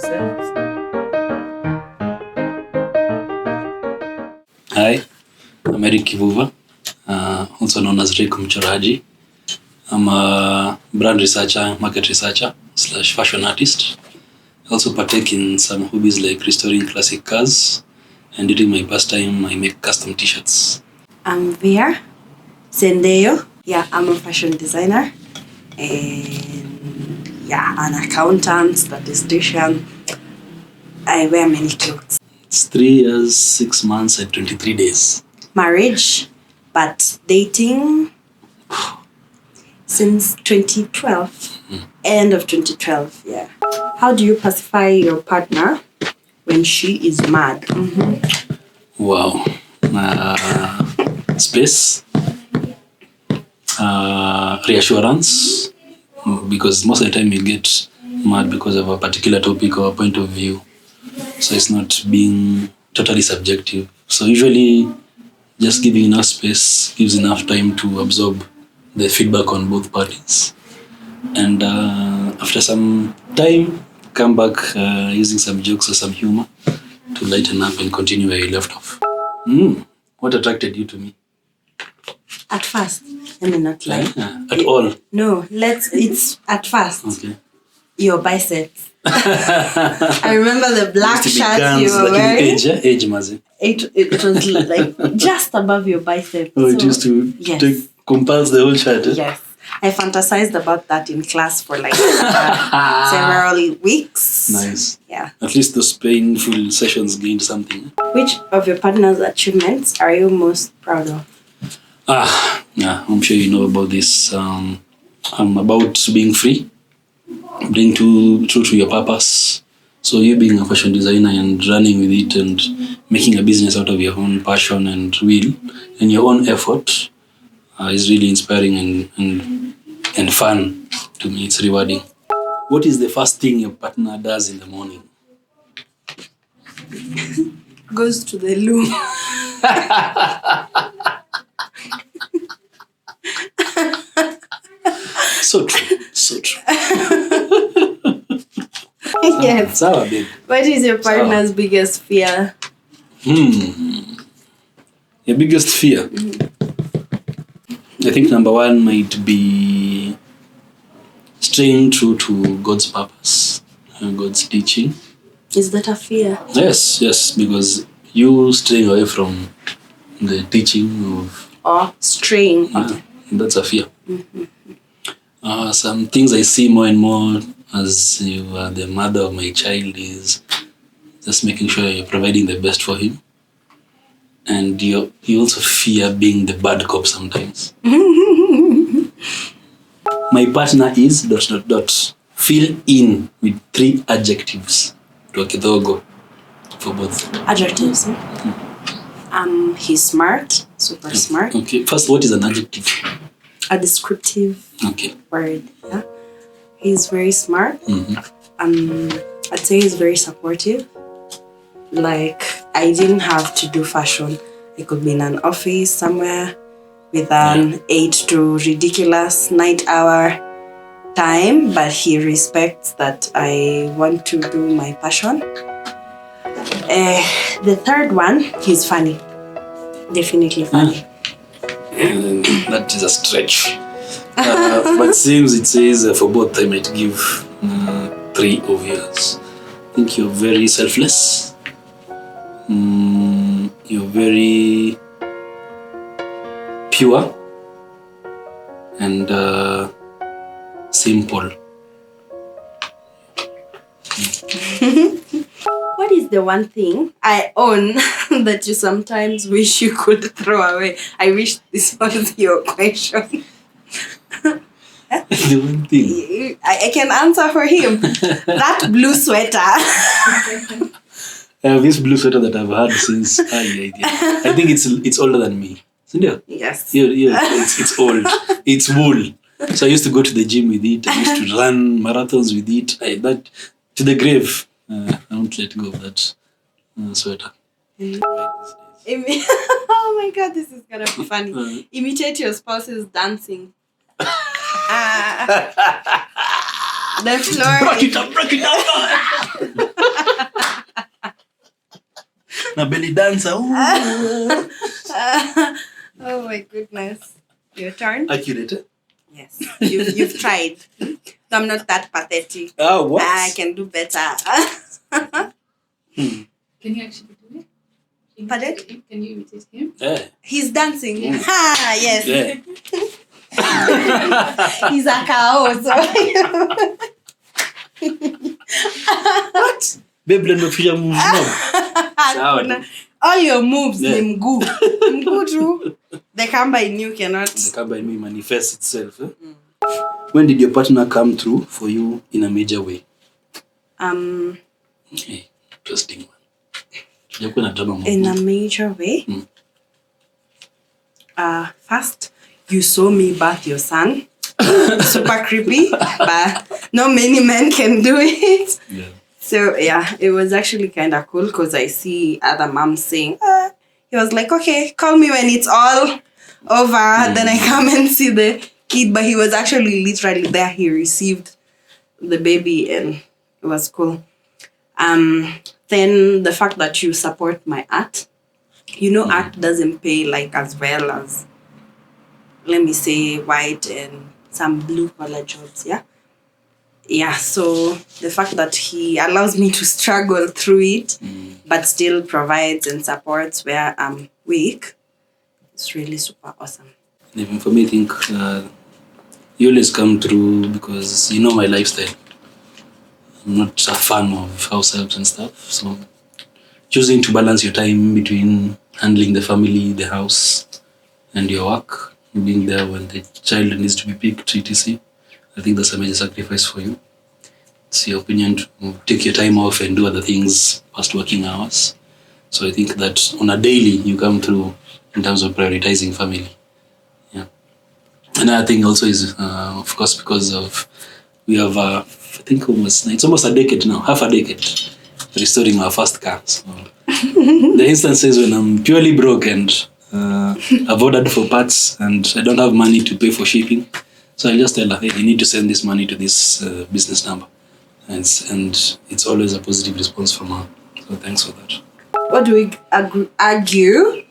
yourselves. Hi, I'm Ryk Veer, also known as Ryk Mchoraji. I'm a brand researcher, market researcher / fashion artist. I also partake in some hobbies like restoring classic cars, and during my pastime, I make custom t-shirts. I'm Veer Zendeyo. Yeah, I'm a fashion designer and an accountant, statistician. I wear many clothes. It's 3 years, 6 months, and 23 days. Marriage, but dating since 2012. End of 2012, yeah. How do you pacify your partner when she is mad? Wow. Space. Reassurance. Because most of the time you get mad because of a particular topic or a point of view. So it's not being totally subjective. So usually just giving enough space gives enough time to absorb the feedback on both parties. And after some time, come back using some jokes or some humor to lighten up and continue where you left off. What attracted you to me? At first, let me not lie. At all? No, it's at first. Okay. Your biceps. I remember the black shirt you were wearing. Age, Mazi. It was like just above your biceps. Oh, it used to compulse the whole shirt. Yes. I fantasized about that in class for like several weeks. Nice. Yeah. At least those painful sessions gained something. Which of your partner's achievements are you most proud of? I'm sure you know about this. I'm about being free, being true to your purpose. So you being a fashion designer and running with it and making a business out of your own passion and will and your own effort is really inspiring and fun to me. It's rewarding. What is the first thing your partner does in the morning? Goes to the loo. So true. Yes. Sour, babe. What is your partner's biggest fear? Your biggest fear? I think number one might be staying true to God's purpose and God's teaching. Is that a fear? Yes, because you straying away from the teaching of... straying. Yeah, that's a fear. Some things I see more and more as you are the mother of my child is just making sure you're providing the best for him. And you also fear being the bad cop sometimes. My partner is ... Fill in with 3 adjectives to a kidogo for both. Adjectives. He's smart, super smart. Okay, first, what is an adjective? A descriptive word. Yeah, he's very smart. I'd say he's very supportive. Like, I didn't have to do fashion. I could be in an office somewhere with an 8 to ridiculous night hour time, but he respects that I want to do my passion. The third one, he's funny. Definitely funny. That is a stretch. But since it says for both, I might give 3 obvious. I think you're very selfless. You're very pure and simple. What is the one thing I own that you sometimes wish you could throw away? I wish this was your question. The one thing. I can answer for him. That blue sweater. I have this blue sweater that I've had since I think it's older than me. Isn't it? Yes. Yeah, it's old. It's wool. So I used to go to the gym with it. I used to run marathons with it. That to the grave. I won't let go of that sweater. Oh my God, this is gonna be funny. Imitate your spouse's dancing. The floor. Break it up. a belly dancer. Oh my goodness. Your turn? Accurate, eh? Yes. You've tried. I'm not that pathetic. Oh, what? I can do better. Can you actually do it? Pardon? Can you imitate him? Yeah. He's dancing. Ha! Yes. Yeah. He's a cow. So. What? Babe, let me feel your moves now. Sawa. All your moves Yeah. ni mguu. Mguu tu. The kamba in you cannot. The kamba in me manifests itself. Eh? When did your partner come through for you in a major way? Okay. Interesting one. In a major way? First, you saw me birth your son. Super creepy, but not many men can do it. Yeah. So, yeah, it was actually kind of cool because I see other moms saying, he was like, okay, call me when it's all over. Then I come and see the kid, but he was actually literally there. He received the baby and it was cool. Then the fact that you support my art. You know, art doesn't pay like as well as, let me say, white and some blue collar jobs, yeah? Yeah, so the fact that he allows me to struggle through it, but still provides and supports where I'm weak, it's really super awesome. Even for me, I think you always come through because you know my lifestyle. I'm not a fan of house helps and stuff, so choosing to balance your time between handling the family, the house, and your work, being there when the child needs to be picked, etc. I think that's a major sacrifice for you. It's your opinion to take your time off and do other things past working hours. So I think that on a daily, you come through in terms of prioritizing family. Yeah. Another thing also is, of course, because of we have, I think it's almost a decade now, half a decade, restoring our first car. So the instances when I'm purely broke and I've ordered for parts and I don't have money to pay for shipping. So I just tell her, hey, you need to send this money to this business number. And it's always a positive response from her. So thanks for that. What do we argue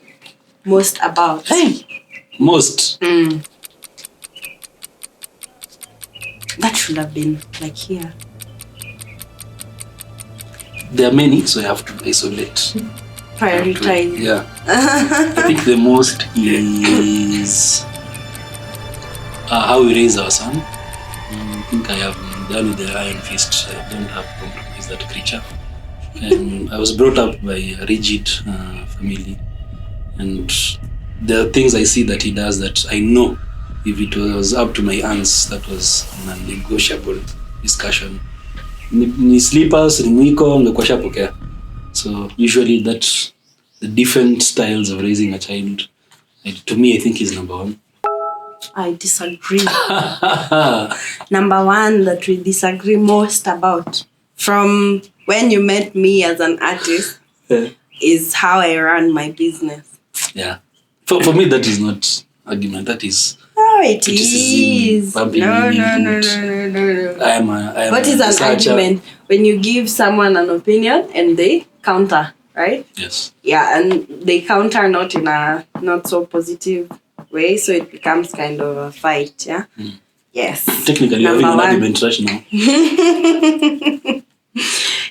most about? Hey! Most? That should have been like here. There are many, so I have to isolate. Prioritize. Yeah. I think the most is how we raise our son. I think I have done with the iron fist. I don't have compromised that creature. I was brought up by a rigid family, and there are things I see that he does that I know if it was up to my aunts, that was a non-negotiable discussion. Ni slippers, ni mwiko, ngekuwa shapokea. So usually that's the different styles of raising a child. To me, I think is number one. I disagree. Number one that we disagree most about from when you met me as an artist is how I run my business. Yeah. For me, that is not argument. That is... Oh, it is. No. I am what is an argument? When you give someone an opinion and they counter, right? Yes. Yeah, and they counter not in a not so positive way, so it becomes kind of a fight, yeah? Yes. Technically, you're having an argument right now.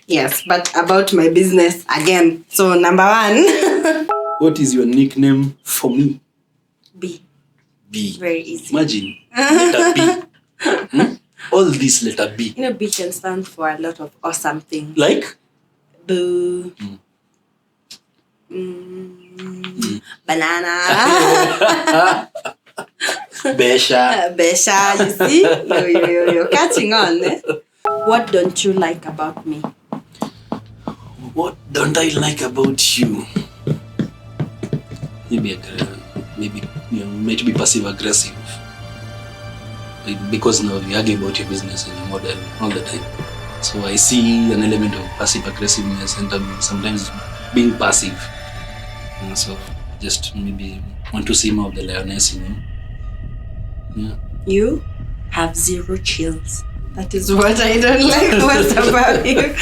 Yes, but about my business again. So, number one. What is your nickname for me? B. B. Very easy. Imagine. Letter B. All this letter B. You know, B can stand for a lot of awesome things. Like? Boo. Banana. Besha. Besha, you see? You're catching on, eh? What don't you like about me? What don't I like about you? Maybe you might be passive aggressive. Because now you argue about your business and your model all the time. So I see an element of passive aggressiveness and sometimes being passive. So just maybe want to see more of the lioness in you. Yeah. You have zero chills. That is what I don't like most about you.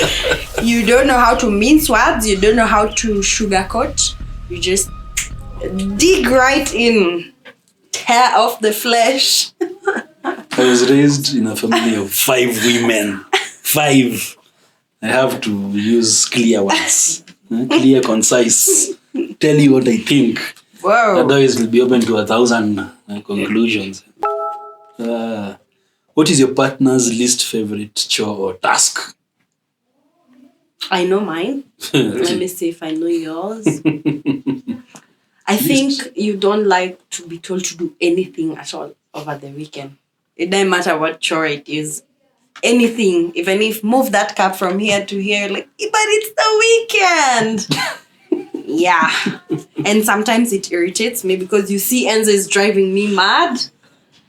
You don't know how to mince words. You don't know how to sugarcoat. You just dig right in. Tear off the flesh. I was raised in a family of 5 women. 5. I have to use clear words. Clear, concise. Tell you what I think. Whoa. Otherwise, it will be open to 1,000 conclusions. What is your partner's least favorite chore or task? I know mine. Let me see if I know yours. I think you don't like to be told to do anything at all over the weekend. It doesn't matter what chore it is. Anything. Even if move that cup from here to here, like, but it's the weekend. Yeah. And sometimes it irritates me because you see Enzo is driving me mad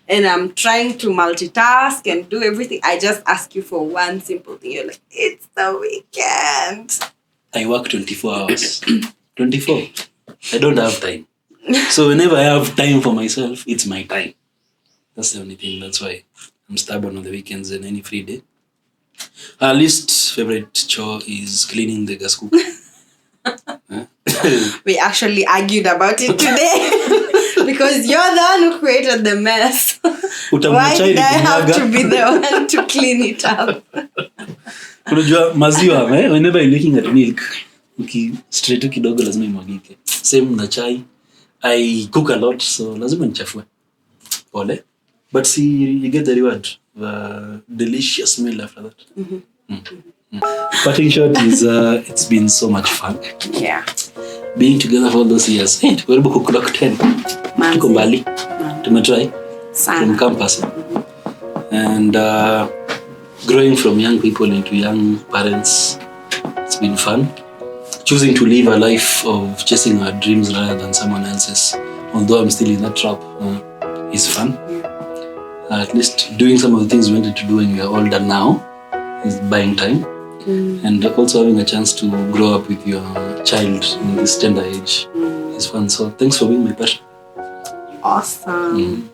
and I'm trying to multitask and do everything. I just ask you for one simple thing. You're like, it's the weekend. I work 24 hours. 24. I don't have time. So whenever I have time for myself, it's my time. That's the only thing. That's why I'm stubborn on the weekends and any free day. Our least favorite chore is cleaning the gas cooker. We actually argued about it today because you're the one who created the mess. Why did I have to be the one to clean it up? Unajua maziwa, whenever you're looking at milk, straight to kidogo lazima imwagike. Same na chai. I cook a lot, so lazima nichafue. Pole. But see, you get the reward. The delicious meal after that. But in short, it's been so much fun. Yeah. Being together for all those years. Hey, tukaribu kuclock 10. Tuko mbali. Tumetry. From campus. And growing from young people into young parents, it's been fun. Choosing to live a life of chasing our dreams rather than someone else's, although I'm still in that trap, is fun. At least doing some of the things we wanted to do when we are older now is buying time. And also having a chance to grow up with your child in this tender age is fun. So thanks for being my partner. Awesome.